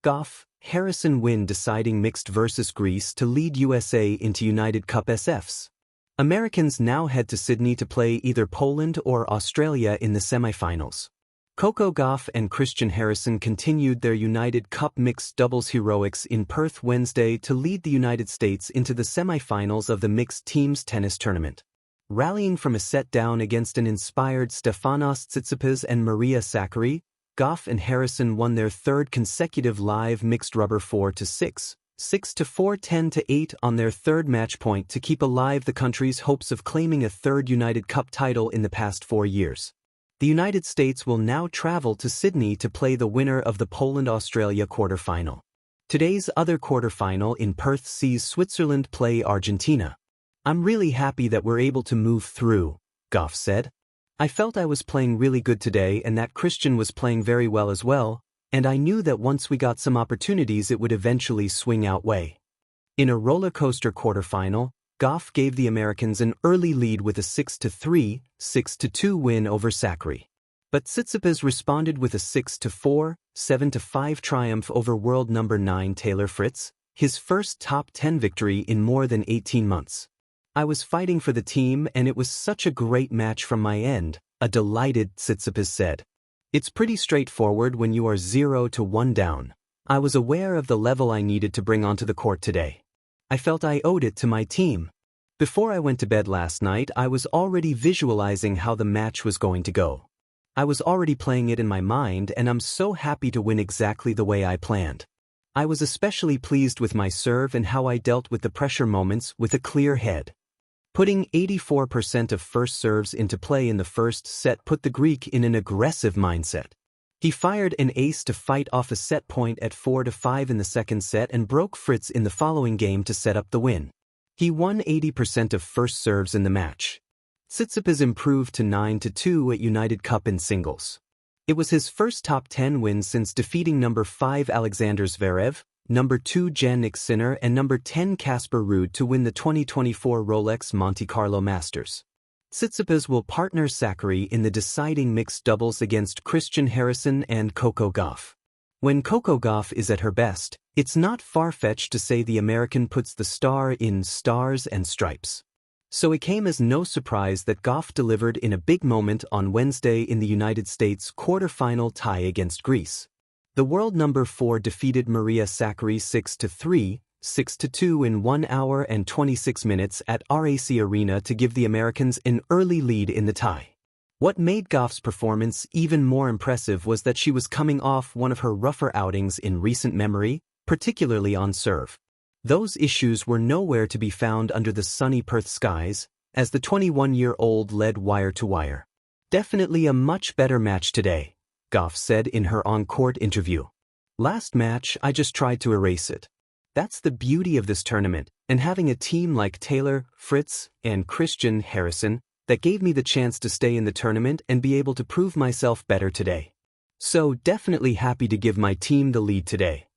Gauff, Harrison win deciding mixed versus Greece to lead USA into United Cup SFs. Americans now head to Sydney to play either Poland or Australia in the semifinals. Coco Gauff and Christian Harrison continued their United Cup mixed doubles heroics in Perth Wednesday to lead the United States into the semifinals of the mixed teams tennis tournament. Rallying from a set down against an inspired Stefanos Tsitsipas and Maria Sakkari, Gauff and Harrison won their third consecutive live mixed rubber 4-6, 6-4, 10-8 on their third match point to keep alive the country's hopes of claiming a third United Cup title in the past 4 years. The United States will now travel to Sydney to play the winner of the Poland-Australia quarterfinal. Today's other quarterfinal in Perth sees Switzerland play Argentina. "I'm really happy that we're able to move through," Gauff said. "I felt I was playing really good today and that Christian was playing very well as well, and I knew that once we got some opportunities it would eventually swing our way." In a roller coaster quarterfinal, Gauff gave the Americans an early lead with a 6-3, 6-2 win over Sakkari. But Tsitsipas responded with a 6-4, 7-5 triumph over world number 9 Taylor Fritz, his first top 10 victory in more than 18 months. "I was fighting for the team and it was such a great match from my end," a delighted Tsitsipas said. "It's pretty straightforward when you are 0-1 down. I was aware of the level I needed to bring onto the court today. I felt I owed it to my team. Before I went to bed last night I was already visualizing how the match was going to go. I was already playing it in my mind and I'm so happy to win exactly the way I planned. I was especially pleased with my serve and how I dealt with the pressure moments with a clear head." Putting 84% of first serves into play in the first set put the Greek in an aggressive mindset. He fired an ace to fight off a set point at 4-5 in the second set and broke Fritz in the following game to set up the win. He won 80% of first serves in the match. Tsitsipas improved to 9-2 at United Cup in singles. It was his first top 10 win since defeating number 5 Alexander Zverev, number 2 Jannik Sinner and number 10 Casper Ruud to win the 2024 Rolex Monte Carlo Masters. Tsitsipas will partner Sakkari in the deciding mixed doubles against Christian Harrison and Coco Gauff. When Coco Gauff is at her best, it's not far-fetched to say the American puts the star in stars and stripes. So it came as no surprise that Gauff delivered in a big moment on Wednesday in the United States quarterfinal tie against Greece. The world number 4 defeated Maria Sakkari 6-3, 6-2 in 1 hour and 26 minutes at RAC Arena to give the Americans an early lead in the tie. What made Gauff's performance even more impressive was that she was coming off one of her rougher outings in recent memory, particularly on serve. Those issues were nowhere to be found under the sunny Perth skies, as the 21-year-old led wire-to-wire. "Definitely a much better match today," Gauff said in her on-court interview. "Last match I just tried to erase it. That's the beauty of this tournament, and having a team like Taylor, Fritz, and Christian Harrison that gave me the chance to stay in the tournament and be able to prove myself better today. So definitely happy to give my team the lead today."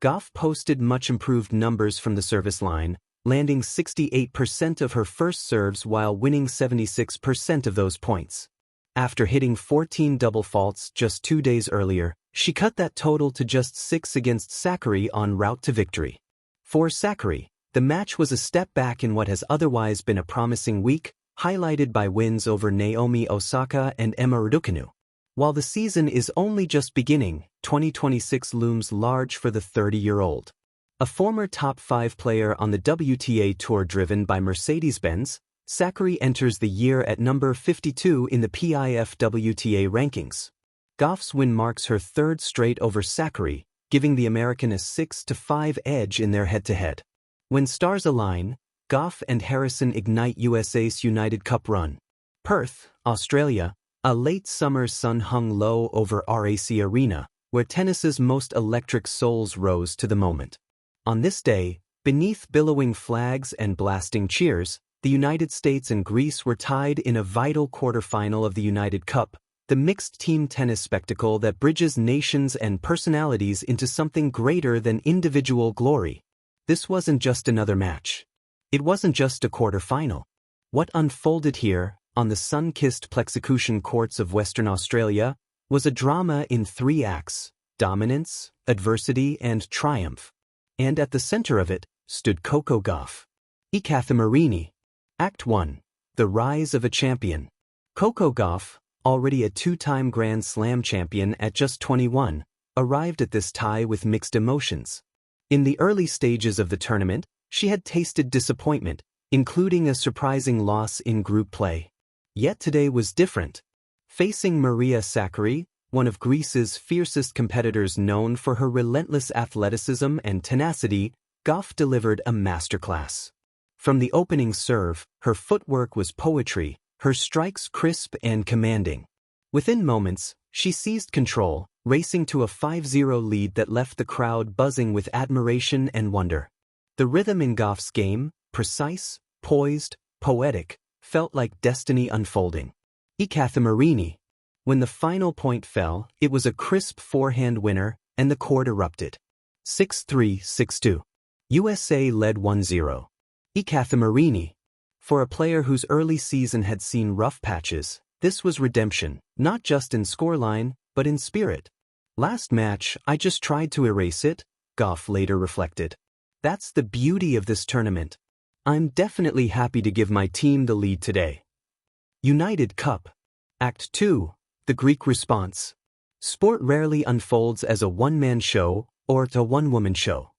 Gauff posted much improved numbers from the service line, landing 68% of her first serves while winning 76% of those points. After hitting 14 double faults just 2 days earlier, she cut that total to just 6 against Sakkari en route to victory. For Sakkari, the match was a step back in what has otherwise been a promising week, highlighted by wins over Naomi Osaka and Emma Raducanu. While the season is only just beginning, 2026 looms large for the 30-year-old. A former top 5 player on the WTA Tour driven by Mercedes-Benz, Sakkari enters the year at number 52 in the PIF WTA rankings. Gauff's win marks her third straight over Sakkari, giving the American a 6-5 edge in their head-to-head. When stars align, Gauff and Harrison ignite USA's United Cup run. Perth, Australia, a late summer sun hung low over RAC Arena, where tennis's most electric souls rose to the moment. On this day, beneath billowing flags and blasting cheers, the United States and Greece were tied in a vital quarterfinal of the United Cup, the mixed team tennis spectacle that bridges nations and personalities into something greater than individual glory. This wasn't just another match. It wasn't just a quarterfinal. What unfolded here, on the sun-kissed Plexecution courts of Western Australia, was a drama in 3 acts, dominance, adversity, and triumph. And at the center of it stood Coco Gauff. Marini. Act 1. The Rise of a Champion. Coco Gauff, already a two-time Grand Slam champion at just 21, arrived at this tie with mixed emotions. In the early stages of the tournament, she had tasted disappointment, including a surprising loss in group play. Yet today was different. Facing Maria Sakkari, one of Greece's fiercest competitors known for her relentless athleticism and tenacity, Gauff delivered a masterclass. From the opening serve, her footwork was poetry, her strikes crisp and commanding. Within moments, she seized control, racing to a 5-0 lead that left the crowd buzzing with admiration and wonder. The rhythm in Gauff's game, precise, poised, poetic, felt like destiny unfolding. Marini. When the final point fell, it was a crisp forehand winner, and the court erupted. 6-3, 6-2. USA led 1-0. Marini. For a player whose early season had seen rough patches, this was redemption, not just in scoreline, but in spirit. Last match, I just tried to erase it, Gauff later reflected. That's the beauty of this tournament. I'm definitely happy to give my team the lead today. United Cup. Act 2. The Greek Response. Sport rarely unfolds as a one-man show or a one-woman show.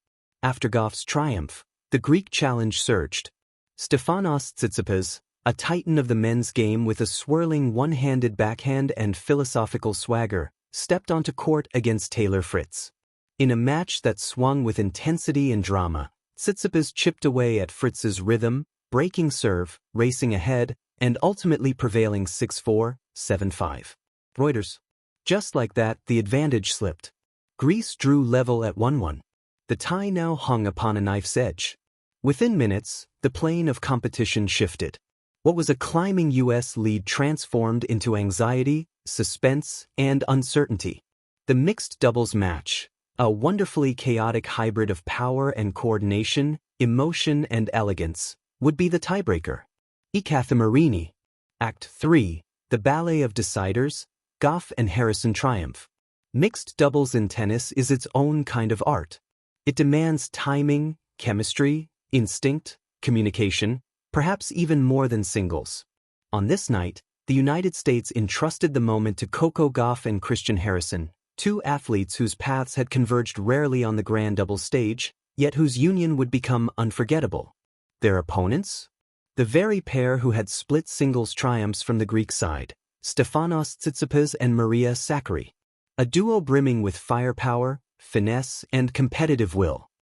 After Gauff's triumph, the Greek challenge surged. Stefanos Tsitsipas, a titan of the men's game with a swirling one-handed backhand and philosophical swagger, stepped onto court against Taylor Fritz. In a match that swung with intensity and drama, Tsitsipas chipped away at Fritz's rhythm, breaking serve, racing ahead, and ultimately prevailing 6-4, 7-5. Reuters. Just like that, the advantage slipped. Greece drew level at 1-1. The tie now hung upon a knife's edge. Within minutes, the plane of competition shifted. What was a climbing U.S. lead transformed into anxiety, suspense, and uncertainty. The mixed doubles match, a wonderfully chaotic hybrid of power and coordination, emotion and elegance, would be the tiebreaker. Marini. Act 3. The Ballet of Deciders, Gauff and Harrison triumph. Mixed doubles in tennis is its own kind of art. It demands timing, chemistry, instinct, communication, perhaps even more than singles. On this night, the United States entrusted the moment to Coco Gauff and Christian Harrison, two athletes whose paths had converged rarely on the grand doubles stage, yet whose union would become unforgettable. Their opponents? The very pair who had split singles triumphs from the Greek side, Stefanos Tsitsipas and Maria Sakkari. A duo brimming with firepower, finesse, and competitive will.